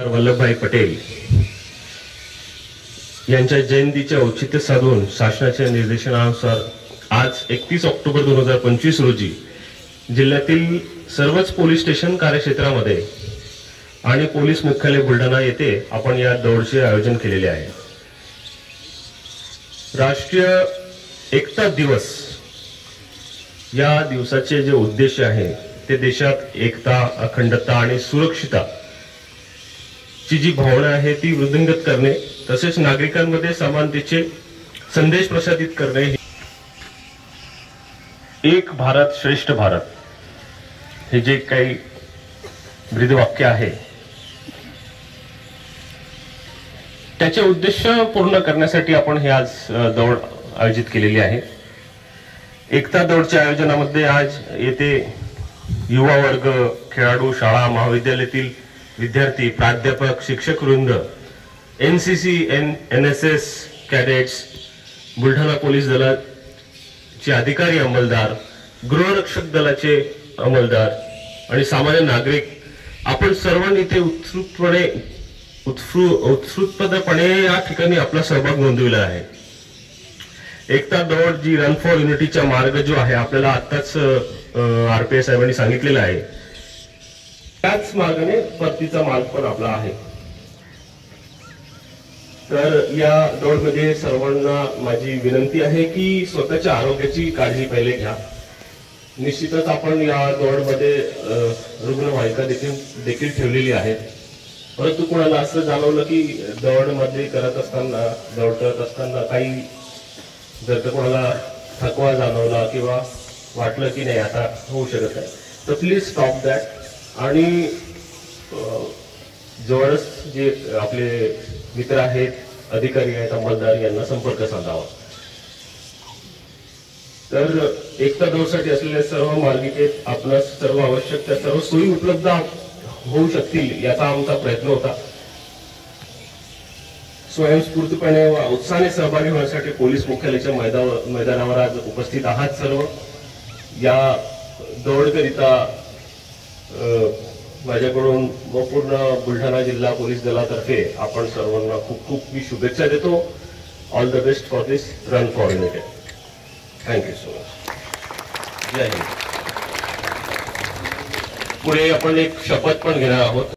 वल्लभभाई पटेल यांच्या जयंतीचे औचित्य साधून शासनाच्या निर्देशनानुसार आज 31 ऑक्टोबर 2025 रोजी जिल्ह्यातील सर्वच पोलीस स्टेशन कार्यक्षेत्रामध्ये आणि पोलीस मुख्यालय बुलढाणा येथे आपण या दौडचे आयोजन केलेले आहे। राष्ट्रीय एकता दिवस या दिवसाचे जे उद्देश आहे ते देशात एकता, अखंडता आणि सुरक्षितता ची जी भावना आहे ती वृद्धिंगत करणे, तसेच नागरिकांमध्ये समानतेचे संदेश प्रसारित करणे। एक भारत श्रेष्ठ भारत हे जे काही ब्रीदवाक्य आहे त्याचे उद्देश पूर्ण करण्यासाठी आपण हे आज दौड आयोजित केलेली आहे। एकता दौडच्या आयोजनामध्ये आज येथे युवा वर्ग, खेळाडू, शाळा, महाविद्यालयातील विद्यार्थी, प्राध्यापक, शिक्षक वृंद, NCC, NSS cadets, Buldhana police दलाचे अधिकारी, अंमलदार, गृहरक्षक दलाचे अंमलदार आणि सामान्य नागरिक आपण सर्वांनी इथे उत्स्फूर्तपणे या ठिकाणी आपला सहभाग नोंदविला आहे। एकता दौड जी रन फॉर युनिटीचा मार्ग जो आहे आपल्याला आताच आरपीआय साहेबांनी सांगितलेला आहे, त्याच मार्गाने परतीचा मार्ग पण आपला आहे। तर या दौडमध्ये सर्वांना माझी विनंती आहे की स्वतःच्या आरोग्याची काळजी पहिले घ्या। निश्चितच आपण या दौडमध्ये रुग्णवाहिका देखील ठेवलेली आहे, परंतु कोणाला असं जाणवलं की दौडमध्ये दौड करत असताना काही जर तर कोणाला थकवा जाणवला किंवा वाटलं की नाही आता होऊ शकत नाही, तर प्लीज स्टॉप दॅट आणि जवळच जे आपले मित्र आहेत, अधिकारी आहेत, अंमलदार यांना संपर्क साधावा। तर एकता दौडसाठी असलेल्या सर्व मार्गिकेत आपणास सर्व आवश्यक त्या सर्व सोयी उपलब्ध होऊ शकतील याचा आमचा प्रयत्न होता। स्वयंस्फूर्तपणे व उत्साहाने सहभागी होण्यासाठी पोलीस मुख्यालयाच्या मैदानावर आज उपस्थित आहात सर्व। या दौडकरिता माझ्याकडून व पूर्ण बुलढाणा जिल्हा पोलीस दलातर्फे आपण सर्वांना खूप खूप मी शुभेच्छा देतो। All the best for this run for unity. Thank you so much. जय हिंद। पुढे आपण एक शपथ पण घेणार आहोत।